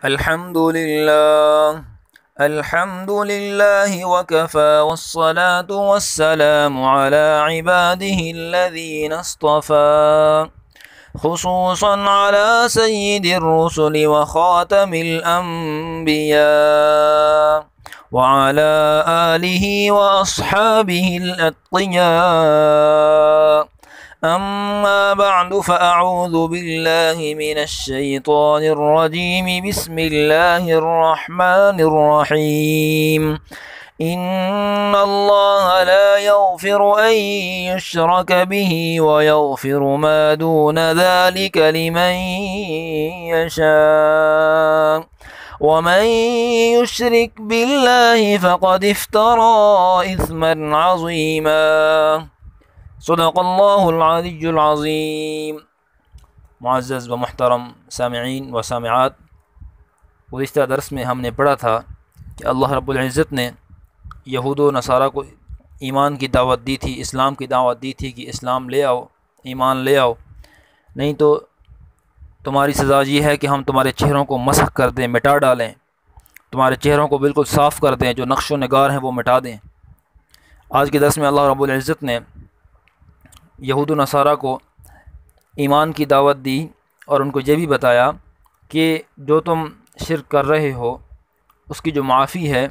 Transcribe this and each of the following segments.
الحمد لله وكفى والصلاة والسلام على عباده الذين اصطفى خصوصا على سيد الرسل وخاتم الأنبياء وعلى آله وأصحابه الأتقياء. أما بعد فأعوذ بالله من الشيطان الرجيم. بسم الله الرحمن الرحيم. إن الله لا يغفر أن يشرك به ويغفر ما دون ذلك لمن يشاء ومن يشرك بالله فقد افترى إثما عظيما. صدق اللہ العلی العظیم. معزز و محترم سامعین و سامعات، گزشتہ درس میں ہم نے پڑھا تھا کہ اللہ رب العزت نے یہود و نصارہ کو ایمان کی دعوت دی تھی، اسلام کی دعوت دی تھی کہ اسلام لے آؤ، ایمان لے آؤ، نہیں تو تمہاری سزا یہ ہے کہ ہم تمہارے چہروں کو مسخ کر دیں، مٹا ڈالیں، تمہارے چہروں کو بالکل صاف کر دیں، جو نقش و نگار ہیں وہ مٹا دیں۔ آج کے درس میں اللہ رب العزت نے یہود و نصارہ کو ایمان کی دعوت دی اور ان کو یہ بھی بتایا کہ جو تم شرک کر رہے ہو اس کی جو معافی ہے،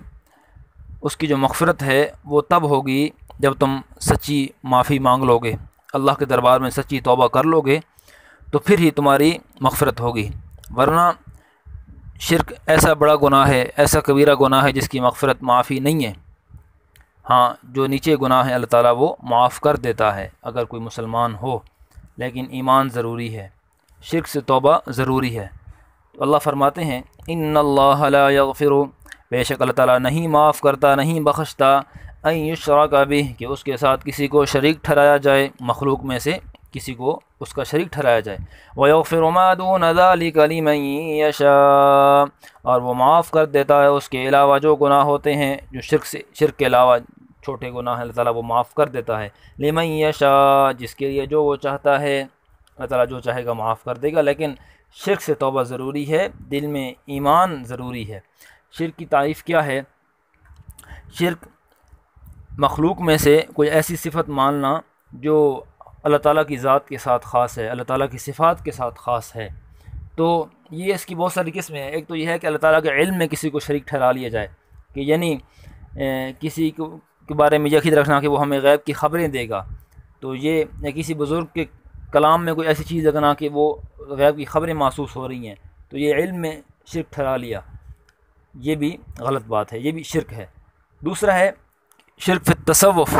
اس کی جو مغفرت ہے، وہ تب ہوگی جب تم سچی معافی مانگ لو گے، اللہ کے دربار میں سچی توبہ کر لو گے، تو پھر ہی تمہاری مغفرت ہوگی، ورنہ شرک ایسا بڑا گناہ ہے، ایسا کبیرہ گناہ ہے جس کی مغفرت معافی نہیں ہے۔ ہاں، جو نیچے گناہ ہیں اللہ تعالیٰ وہ معاف کر دیتا ہے اگر کوئی مسلمان ہو، لیکن ایمان ضروری ہے، شرک سے توبہ ضروری ہے۔ تو اللہ فرماتے ہیں ان اللہ لا یغفر، بے شک اللہ تعالیٰ نہیں معاف کرتا، نہیں بخشتا، ان یشرک بہ، کہ اس کے ساتھ کسی کو شریک ٹھہرایا جائے، مخلوق میں سے کسی کو اس کا شریک ٹھہرایا جائے، ویغفر ما دون ذلک لمن یشاء، اور وہ معاف کر دیتا ہے اس کے علاوہ جو گناہ ہوتے ہیں، جو شرک کے علاوہ چھوٹے گناہ ہیں، اللہ تعالیٰ وہ معاف کر دیتا ہے، لمن یشاء، جس کے لیے جو وہ چاہتا ہے، اللہ تعالیٰ جو چاہے گا معاف کر دے گا، لیکن شرک سے توبہ ضروری ہے، دل میں ایمان ضروری ہے۔ شرک کی تعریف کیا ہے؟ شرک مخلوق میں سے کوئی ایسی صفت ماننا جو اللہ تعالیٰ کی ذات کے ساتھ خاص ہے، اللہ تعالیٰ کی صفات کے ساتھ خاص ہے۔ تو یہ اس کی بہت ساری قسمیں ہیں۔ ایک تو یہ ہے کہ اللہ تعالیٰ کے علم میں کسی کو شریک ٹھہرا لیا جائے، کہ یعنی کسی کے بارے میں یقین رکھنا کہ وہ ہمیں غیب کی خبریں دے گا، تو یہ کسی بزرگ کے کلام میں کوئی ایسی چیز رکھنا کہ وہ غیب کی خبریں محسوس ہو رہی ہیں، تو یہ علم میں شرک ٹھہرا لیا، یہ بھی غلط بات ہے، یہ بھی شرک ہے۔ دوسرا ہے شرک فی التصوف،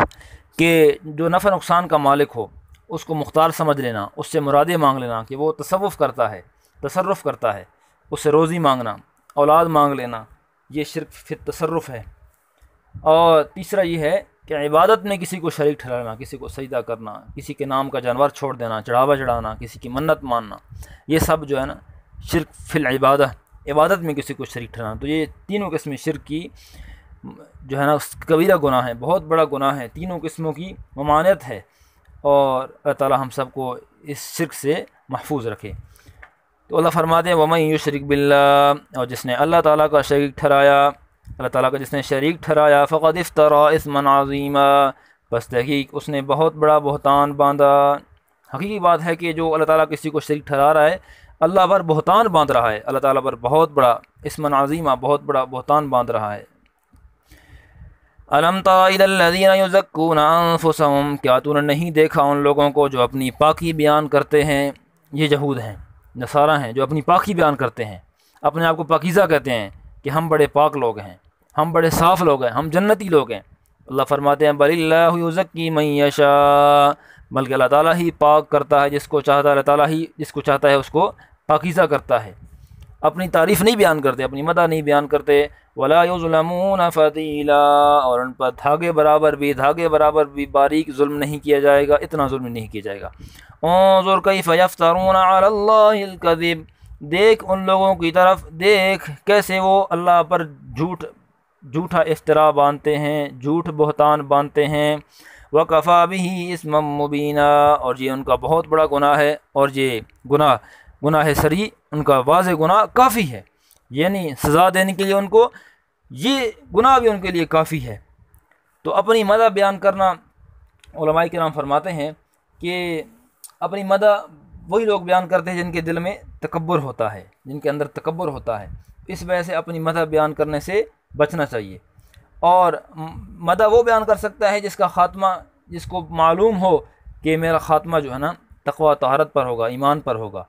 کہ جو نفع نقصان کا مالک ہو اس کو مختار سمجھ لینا، اس سے مرادیں مانگ لینا، کہ وہ تصوف کرتا ہے، تصرف کرتا ہے، اس سے روزی مانگنا، اولاد مانگ لینا، یہ شرک فی التصرف ہے۔ اور تیسرا یہ ہے کہ عبادت میں کسی کو شریک ٹھہرانا، کسی کو سجدہ کرنا، کسی کے نام کا جانور چھوڑ دینا، چڑھاوا چڑھانا، کسی کی منت ماننا، یہ سب جو ہے نا شرک فی العبادہ، عبادت میں کسی کو شریک ٹھہرانا۔ تو یہ تینوں قسمیں شرک کی جو ہے نا کبیرہ گناہ ہے، بہت بڑا گناہ ہے، تینوں قسموں کی ممانعت ہے، اور اللہ تعالیٰ ہم سب کو اس شرک سے محفوظ رکھے۔ تو اللہ فرماتے ہیں وَمَن یُشْرِک بِاللَّهِ، اور جس نے اللہ تعالیٰ کا شریک ٹھہرایا، اللہ تعالیٰ کا جس نے شریک ٹھہرایا، فقد افترا اثما عظیما، بس تحقیق اس نے بہت بڑا بہتان باندھا۔ حقیقی بات ہے کہ جو اللہ تعالیٰ کسی کو شریک ٹھہرا رہا ہے، اللہ پر بہتان باندھ رہا ہے، اللہ تعالیٰ پر بہت بڑا اثما عظیما، بہت بڑا بہتان باندھ رہا ہے۔ الم تر الی الذین یزکون انفسہم، کیا تو نے نہیں دیکھا ان لوگوں کو جو اپنی پاکی بیان کرتے ہیں؟ یہ یہود ہیں، نصارہ ہیں، جو اپنی پاکی بیان کرتے ہیں، اپنے آپ کو پاکیزہ کہتے ہیں کہ ہم بڑے پاک لوگ ہیں، ہم بڑے صاف لوگ ہیں، ہم جنتی لوگ ہیں۔ اللہ فرماتے ہیں بل اللہ یزکی من یشاء، بلکہ اللہ تعالیٰ ہی پاک کرتا ہے جس کو چاہتا ہے، اللہ تعالیٰ ہی جس کو چاہتا ہے اس کو پاکیزہ کرتا ہے۔ اپنی تعریف نہیں بیان کرتے، اپنی مدح نہیں بیان کرتے۔ ولا یظلمون فتیلا، اور ان پر دھاگے برابر بھی باریک ظلم نہیں کیا جائے گا، اتنا ظلم نہیں کیا جائے گا۔ انظر کیف یفترون علی اللہ الکذب، دیکھ ان لوگوں کی طرف، دیکھ کیسے وہ اللہ پر جھوٹا افترا باندھتے ہیں، جھوٹ بہتان باندھتے ہیں۔ وَكَفَى بِهِ اسما مبینہ، اور یہ ان کا بہت بڑا گناہ ہے، اور یہ گناہ سری، ان کا واضح گناہ کافی ہے، یعنی سزا دینے کے لیے ان کو یہ گناہ بھی ان کے لیے کافی ہے۔ تو اپنی مدح بیان کرنا، علماء کرام فرماتے ہیں کہ اپنی مدح وہی لوگ بیان کرتے ہیں جن کے دل میں تکبر ہوتا ہے، جن کے اندر تکبر ہوتا ہے، اس وجہ سے اپنی مدح بیان کرنے سے بچنا چاہیے۔ اور مدح وہ بیان کر سکتا ہے جس کا خاتمہ، جس کو معلوم ہو کہ میرا خاتمہ جو ہے نا تقوی طہارت پر ہوگا، ایمان پر ہوگا۔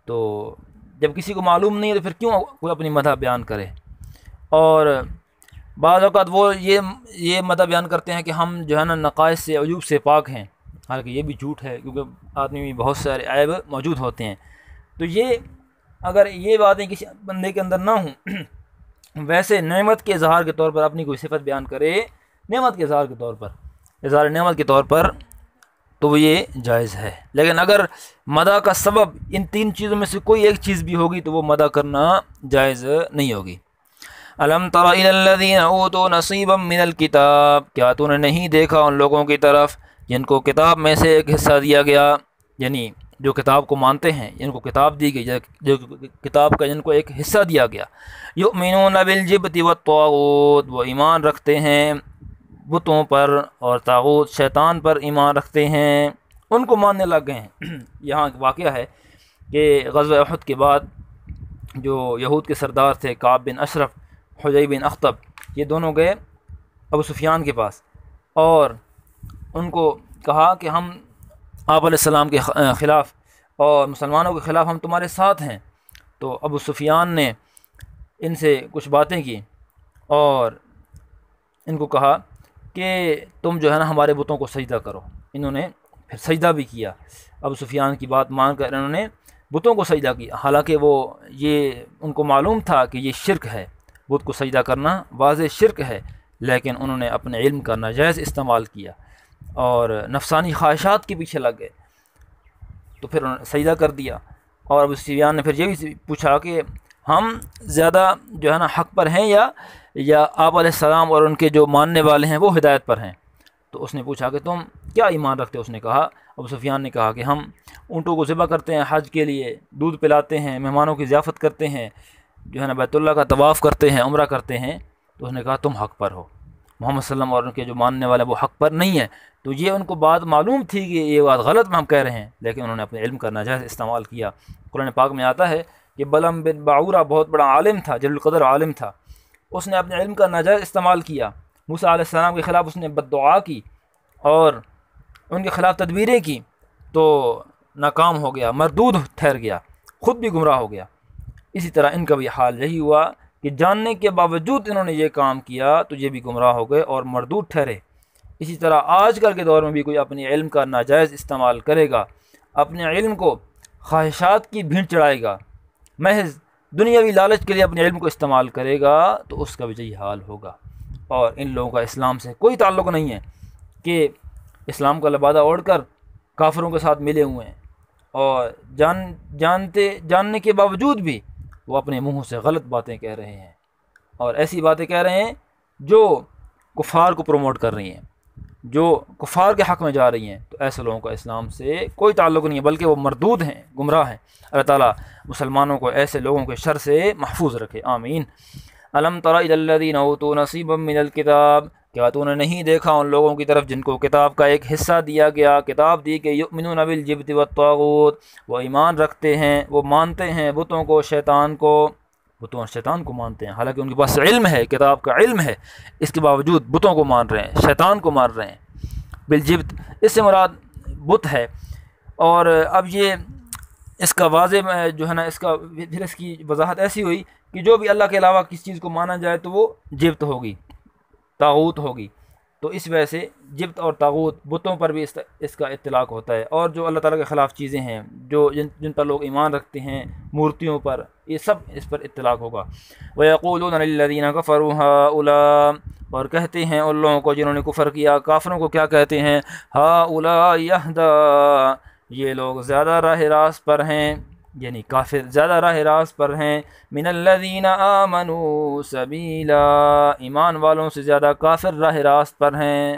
تو جب کسی کو معلوم نہیں ہے تو پھر کیوں کوئی اپنی مدح بیان کرے؟ اور بعض اوقات وہ یہ مدح بیان کرتے ہیں کہ ہم جو ہے نا نقائص سے، عیوب سے پاک ہیں، حالانکہ یہ بھی جھوٹ ہے، کیونکہ آدمی میں بہت سارے عیب موجود ہوتے ہیں۔ تو یہ اگر یہ باتیں کسی بندے کے اندر نہ ہوں، ویسے نعمت کے اظہار کے طور پر اپنی کوئی صفت بیان کرے، نعمت کے اظہار کے طور پر، اظہار نعمت کے طور پر، تو وہ یہ جائز ہے۔ لیکن اگر مدح کا سبب ان تین چیزوں میں سے کوئی ایک چیز بھی ہوگی تو وہ مدح کرنا جائز نہیں ہوگی۔ الم تر الی الذین اوتوا نصیبا من الکتاب، کیا تو نے نہیں دیکھا ان لوگوں کی طرف جن کو کتاب میں سے ایک حصہ دیا گیا، یعنی جو کتاب کو مانتے ہیں، جن کو کتاب دی گئی، جو کتاب کا جن کو ایک حصہ دیا گیا۔ یؤمنون بالجبت والطاغوت، وہ ایمان رکھتے ہیں بتوں پر اور طاغوت شیطان پر ایمان رکھتے ہیں، ان کو ماننے لگ گئے ہیں۔ یہاں واقعہ ہے کہ غزوہ احد کے بعد جو یہود کے سردار تھے، کعب بن اشرف، حجی بن اخطب، یہ دونوں گئے ابو سفیان کے پاس اور ان کو کہا کہ ہم آپ علیہ السلام کے خلاف اور مسلمانوں کے خلاف ہم تمہارے ساتھ ہیں۔ تو ابو سفیان نے ان سے کچھ باتیں کی اور ان کو کہا کہ تم جو ہے نا ہمارے بتوں کو سجدہ کرو۔ انہوں نے پھر سجدہ بھی کیا، ابو سفیان کی بات مان کر انہوں نے بتوں کو سجدہ کیا، حالانکہ وہ یہ ان کو معلوم تھا کہ یہ شرک ہے، بت کو سجدہ کرنا واضح شرک ہے، لیکن انہوں نے اپنے علم کا ناجائز استعمال کیا اور نفسانی خواہشات کے پیچھے لگ گئے، تو پھر انہوں نے سجدہ کر دیا۔ اور ابو سفیان نے پھر یہ بھی پوچھا کہ ہم زیادہ جو ہے نا حق پر ہیں یا آپ علیہ السلام اور ان کے جو ماننے والے ہیں وہ ہدایت پر ہیں؟ تو اس نے پوچھا کہ تم کیا ایمان رکھتے ہو؟ اس نے کہا، ابو سفیان نے کہا کہ ہم اونٹوں کو ذبح کرتے ہیں حج کے لیے، دودھ پلاتے ہیں، مہمانوں کی ضیافت کرتے ہیں، جو ہے نا بیت اللہ کا طواف کرتے ہیں، عمرہ کرتے ہیں۔ تو اس نے کہا تم حق پر ہو، محمد صلی اللہ علیہ وسلم اور ان کے جو ماننے والے وہ حق پر نہیں ہیں۔ تو یہ ان کو بات معلوم تھی کہ یہ بات غلط میں ہم کہہ رہے ہیں، لیکن انہوں نے اپنے علم کا ناجائز استعمال کیا۔ قرآن پاک میں آتا ہے کہ بلعم بن باعورہ بہت بڑا عالم تھا، جلیل القدر عالم تھا، اس نے اپنے علم کا ناجائز استعمال کیا، موسیٰ علیہ السلام کے خلاف اس نے بد دعا کی اور ان کے خلاف تدبیریں کی، تو ناکام ہو گیا، مردود ٹھہر گیا، خود بھی گمراہ ہو گیا۔ اسی طرح ان کا بھی حال یہی ہوا کہ جاننے کے باوجود انہوں نے یہ کام کیا تو یہ بھی گمراہ ہو گئے اور مردود ٹھہرے۔ اسی طرح آج کل کے دور میں بھی کوئی اپنے علم کا ناجائز استعمال کرے گا، اپنے علم کو خواہشات کی بھینٹ چڑھائے گا، محض دنیاوی لالچ کے لیے اپنے علم کو استعمال کرے گا، تو اس کا بھی یہی حال ہوگا۔ اور ان لوگوں کا اسلام سے کوئی تعلق نہیں ہے کہ اسلام کا لبادہ اوڑھ کر کافروں کے ساتھ ملے ہوئے ہیں اور جاننے کے باوجود بھی وہ اپنے منہوں سے غلط باتیں کہہ رہے ہیں اور ایسی باتیں کہہ رہے ہیں جو کفار کو پروموٹ کر رہی ہیں، جو کفار کے حق میں جا رہی ہیں۔ تو ایسے لوگوں کا اسلام سے کوئی تعلق نہیں ہے، بلکہ وہ مردود ہیں، گمراہ ہیں۔ اللہ تعالیٰ مسلمانوں کو ایسے لوگوں کے شر سے محفوظ رکھے، آمین۔ الم تر الی الذین اوتوا نصیبا من الکتاب، کیا تو نے نہیں دیکھا ان لوگوں کی طرف جن کو کتاب کا ایک حصہ دیا گیا، کتاب دی کہ یؤمنون بالجبت والطاغوت، وہ ایمان رکھتے ہیں، وہ مانتے ہیں بتوں کو، شیطان کو، بتوں اور شیطان کو مانتے ہیں، حالانکہ ان کے پاس علم ہے، کتاب کا علم ہے، اس کے باوجود بتوں کو مان رہے ہیں، شیطان کو مان رہے ہیں۔ بالجبت اس سے مراد بت ہے، اور اب یہ اس کا واضح جو ہے نا پھر اس کی وضاحت ایسی ہوئی کہ جو بھی اللہ کے علاوہ کسی چیز کو مانا جائے تو وہ جبت ہوگی، طاغوت ہوگی۔ تو اس وجہ سے جبت اور طاغوت بتوں پر بھی اس کا اطلاق ہوتا ہے، اور جو اللہ تعالیٰ کے خلاف چیزیں ہیں، جو جن پر لوگ ایمان رکھتے ہیں، مورتیوں پر، یہ سب اس پر اطلاق ہوگا۔ وَيَقُولُونَ لِلَّذِينَ كَفَرُوا هَؤُلَاءِ، اور کہتے ہیں ان لوگوں کو جنہوں نے کفر کیا، کافروں کو کیا کہتے ہیں؟ هَؤُلَاءِ يَهْدَىٰ، یہ لوگ زیادہ راہ راست پر ہیں، یعنی کافر زیادہ راہ راست پر ہیں، من الذین آمنوا سبیلا، ایمان والوں سے زیادہ کافر راہ راست پر ہیں۔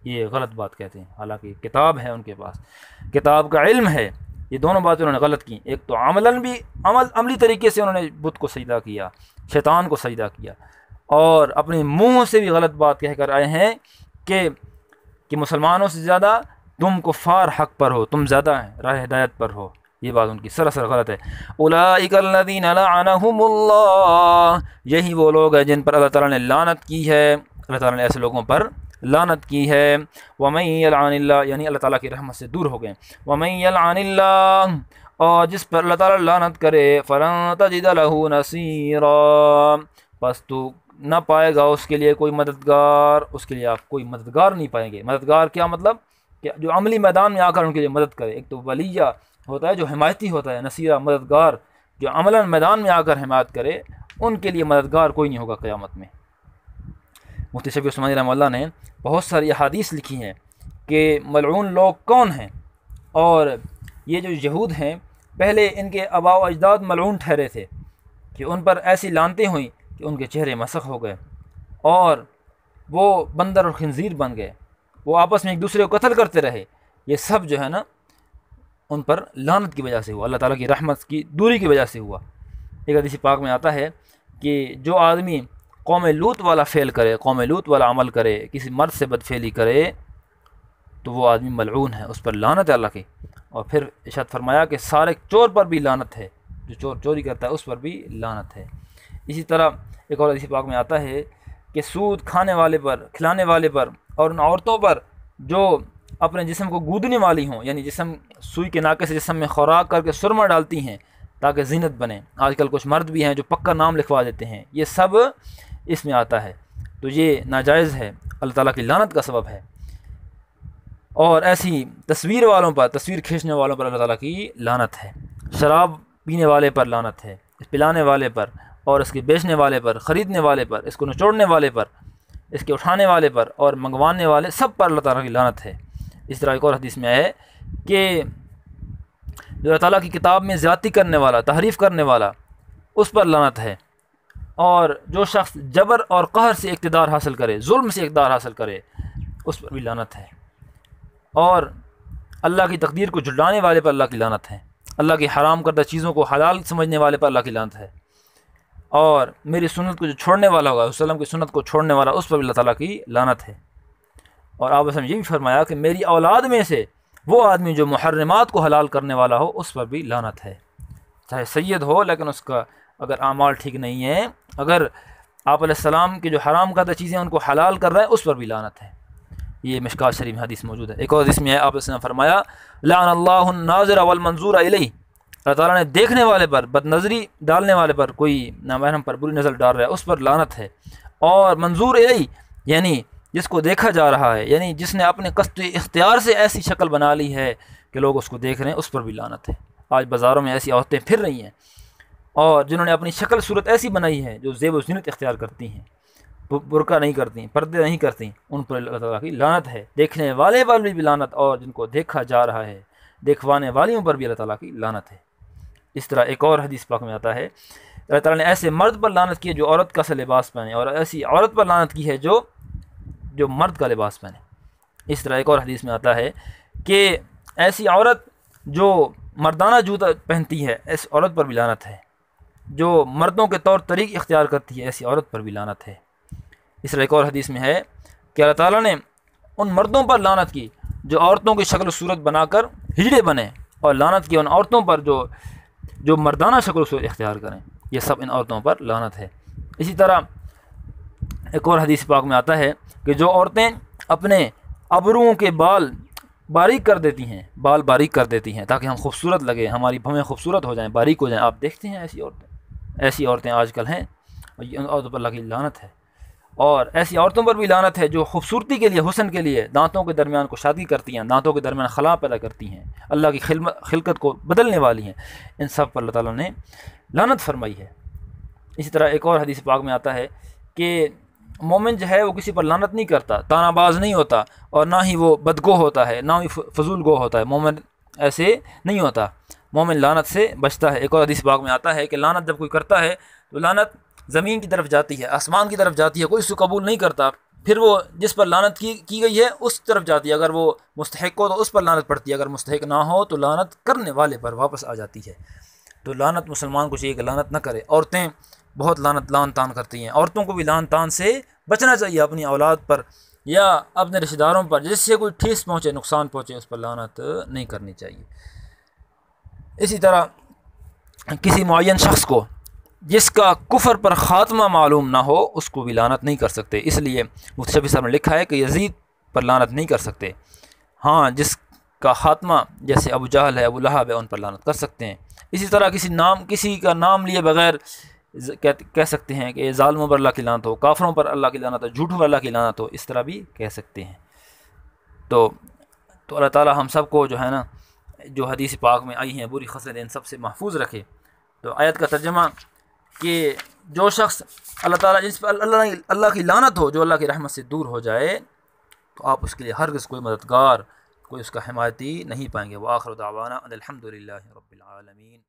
یہ غلط بات کہتے ہیں، حالانکہ کتاب ہے ان کے پاس، کتاب کا علم ہے، یہ دونوں باتیں انہوں نے غلط کی. ایک تو عملی طریقے سے انہوں نے بت کو سجدہ کیا، شیطان کو سجدہ کیا، اور اپنے منہ سے بھی غلط بات کہہ کر آئے ہیں کہ مسلمانوں سے زیادہ تم کفار حق پر ہو، تم زیادہ راہ ہدایت پر ہو. یہ بات ان کی سراسر غلط ہے. اولئک الذین لعنہم اللہ، یہی وہ لوگ ہیں جن پر اللہ تعالیٰ نے لعنت کی ہے. اللہ تعالیٰ نے ایسے لوگوں پر لعنت کی ہے. ومن یلعن اللہ، یعنی اللہ تعالیٰ کی رحمت سے دور ہو گئے. ومن یلعن اللہ، اور جس پر اللہ تعالیٰ لعنت کرے، فلن تجد لہ نصیرا، بس تو نہ پائے گا اس کے لیے کوئی مددگار، اس کے لیے آپ کوئی مددگار نہیں پائیں گے. مددگار کیا مطلب؟ کہ جو عملی میدان میں آ کر ان کے لیے مدد کرے. ایک تو ولیہ ہوتا ہے جو حمایتی ہوتا ہے، نصیرہ مددگار جو عملاً میدان میں آ کر حمایت کرے، ان کے لیے مددگار کوئی نہیں ہوگا قیامت میں. مفتی شفیع عثمانی رحمہ اللہ نے بہت ساری احادیث لکھی ہیں کہ ملعون لوگ کون ہیں، اور یہ جو یہود ہیں پہلے ان کے آباء و اجداد ملعون ٹھہرے تھے کہ ان پر ایسی لعنتیں ہوئیں کہ ان کے چہرے مسخ ہو گئے اور وہ بندر اور خنزیر بن گئے، وہ آپس میں ایک دوسرے کو قتل کرتے رہے. یہ سب جو ہے نا ان پر لعنت کی وجہ سے ہوا، اللہ تعالیٰ کی رحمت کی دوری کی وجہ سے ہوا. ایک حدیث پاک میں آتا ہے کہ جو آدمی قوم لوط والا فعل کرے، قوم لوط والا عمل کرے، کسی مرد سے بدفعلی کرے، تو وہ آدمی ملعون ہے، اس پر لعنت ہے اللہ کی. اور پھر ارشاد فرمایا کہ سارے چور پر بھی لعنت ہے، جو چور چوری کرتا ہے اس پر بھی لعنت ہے. اسی طرح ایک اور حدیث پاک میں آتا ہے کہ سود کھانے والے پر، کھلانے والے پر، اور ان عورتوں پر جو اپنے جسم کو گودنے والی ہوں، یعنی جسم سوئی کے ناکے سے جسم میں خوراک کر کے سرما ڈالتی ہیں تاکہ زینت بنے. آج کل کچھ مرد بھی ہیں جو پکا نام لکھوا دیتے ہیں، یہ سب اس میں آتا ہے. تو یہ ناجائز ہے، اللہ تعالیٰ کی لعنت کا سبب ہے. اور ایسی تصویر والوں پر، تصویر کھینچنے والوں پر اللہ تعالیٰ کی لعنت ہے. شراب پینے والے پر لعنت ہے، پلانے والے پر، اور اس کے بیچنے والے پر، خریدنے والے پر، اس کو نچوڑنے والے پر، اس کے اٹھانے والے پر اور منگوانے والے سب پر اللہ تعالیٰ کی لعنت ہے. اس طرح ایک اور حدیث میں ہے کہ جو اللہ تعالیٰ کی کتاب میں زیادتی کرنے والا، تحریف کرنے والا، اس پر لعنت ہے. اور جو شخص جبر اور قہر سے اقتدار حاصل کرے، ظلم سے اقتدار حاصل کرے، اس پر بھی لعنت ہے. اور اللہ کی تقدیر کو جھٹلانے والے پر اللہ کی لعنت ہے. اللہ کی حرام کردہ چیزوں کو حلال سمجھنے والے پر اللہ کی لعنت ہے. اور میری سنت کو جو چھوڑنے والا ہوگا، وسلم کی سنت کو چھوڑنے والا، اس پر بھی اللہ تعالیٰ کی لعنت ہے. اور آپ نے یہ بھی فرمایا کہ میری اولاد میں سے وہ آدمی جو محرمات کو حلال کرنے والا ہو، اس پر بھی لعنت ہے. چاہے سید ہو لیکن اس کا اگر اعمال ٹھیک نہیں ہے، اگر آپ علیہ السلام کی جو حرام کردہ چیزیں ان کو حلال کر رہا ہے، اس پر بھی لعنت ہے. یہ مشکات شریف میں حدیث موجود ہے. ایک اور حدیث میں ہے، آپ نے فرمایا لعن اللہ الناظر والمنظور الیہ، اللہ تعالیٰ نے دیکھنے والے پر، بد نظری ڈالنے والے پر، کوئی نامحرم پر بری نظر ڈال رہا ہے، اس پر لعنت ہے. اور منظور الیہ یعنی جس کو دیکھا جا رہا ہے، یعنی جس نے اپنے قصد اختیار سے ایسی شکل بنا لی ہے کہ لوگ اس کو دیکھ رہے ہیں، اس پر بھی لعنت ہے. آج بازاروں میں ایسی عورتیں پھر رہی ہیں، اور جنہوں نے اپنی شکل صورت ایسی بنائی ہے، جو زیب و زینت اختیار کرتی ہیں، برقع نہیں کرتی، پردے نہیں کرتی، ان پر اللہ تعالیٰ کی لعنت ہے. دیکھنے والے پر بھی لعنت، اور جن کو دیکھا جا رہا ہے، دیکھوانے والیوں پر بھی اللہ تعالیٰ کی لعنت ہے. اس طرح ایک اور حدیث پاک میں آتا ہے، اللہ تعالیٰ نے ایسے مرد پر لعنت کی ہے جو عورت کا سا لباس پہنے، اور ایسی عورت پر لعنت کی ہے جو مرد کا لباس پہنے. اس طرح ایک اور حدیث میں آتا ہے کہ ایسی عورت جو مردانہ جوتا پہنتی ہے، اس عورت پر بھی لعنت ہے. جو مردوں کے طور طریق اختیار کرتی ہے، ایسی عورت پر بھی لعنت ہے. اس طرح ایک اور حدیث میں ہے کہ اللہ تعالیٰ نے ان مردوں پر لعنت کی جو عورتوں کی شکل و صورت بنا کر ہجڑے بنے، اور لعنت کی ان عورتوں پر جو مردانہ شکل و صورت اختیار کریں. یہ سب ان عورتوں پر لعنت ہے. اسی طرح ایک اور حدیث پاک میں آتا ہے کہ جو عورتیں اپنے ابروؤں کے بال باریک کر دیتی ہیں، بال باریک کر دیتی ہیں تاکہ ہم خوبصورت لگیں، ہماری بھویں خوبصورت ہو جائیں، باریک ہو جائیں. آپ دیکھتے ہیں ایسی عورتیں آج کل ہیں، اور ان عورتوں پر اللہ کی لعنت ہے. اور ایسی عورتوں پر بھی لعنت ہے جو خوبصورتی کے لیے، حسن کے لیے دانتوں کے درمیان کشادگی کرتی ہیں، دانتوں کے درمیان خلا پیدا کرتی ہیں، اللہ کی خلقت کو بدلنے والی ہیں. ان سب پر اللہ تعالیٰ نے لعنت فرمائی ہے. اسی طرح ایک اور حدیث پاک میں آتا ہے کہ مومن جو ہے وہ کسی پر لعنت نہیں کرتا، تانا باز نہیں ہوتا، اور نہ ہی وہ بدگو ہوتا ہے، نہ ہی فضول گو ہوتا ہے. مومن ایسے نہیں ہوتا، مومن لعنت سے بچتا ہے. ایک اور حدیث پاک میں آتا ہے کہ لعنت جب کوئی کرتا ہے تو لعنت زمین کی طرف جاتی ہے، آسمان کی طرف جاتی ہے، کوئی اس کو قبول نہیں کرتا. پھر وہ جس پر لعنت کی گئی ہے اس طرف جاتی ہے، اگر وہ مستحق ہو تو اس پر لعنت پڑتی ہے، اگر مستحق نہ ہو تو لعنت کرنے والے پر واپس آ جاتی ہے۔ تو لعنت مسلمان کو چاہیے کہ لعنت نہ کرے۔ عورتیں بہت لعن تان کرتی ہیں، عورتوں کو بھی لعن تان سے بچنا چاہیے، اپنی اولاد پر یا اپنے رشتہ داروں پر جس سے کوئی ٹھیس پہنچے، نقصان پہنچے، اس پر لعنت نہیں کرنی چاہیے۔ اسی طرح کسی معین شخص کو جس کا کفر پر خاتمہ معلوم نہ ہو اس کو بھی لعنت نہیں کر سکتے، اس لیے مفتی شفیع صاحب نے لکھا ہے کہ یزید پر لعنت نہیں کر سکتے، ہاں جس کا خاتمہ جیسے ابو جہل ہے، ابو لہب ہے، ان پر لعنت کر سکتے ہیں۔ اسی طرح کسی کا نام لیے بغیر کہہ سکتے ہیں کہ ظالموں پر اللہ کی لعنت ہو، کافروں پر اللہ کی لعنت ہو، جھوٹوں پر اللہ کی لعنت ہو، اس طرح بھی کہہ سکتے ہیں۔ تو اللہ تعالی ہم سب کو جو ہے نا جو حدیث پاک میں آئی ہیں بری خصلتیں ان سب سے محفوظ رکھے۔ تو آیت کا ترجمہ کہ جو شخص اللہ تعالیٰ جس پر اللہ کی لعنت ہو، جو اللہ کی رحمت سے دور ہو جائے، تو آپ اس کے لیے ہرگز کوئی مددگار، کوئی اس کا حمایتی نہیں پائیں گے۔ وآخر دعوانا ان الحمد للہ رب العالمین۔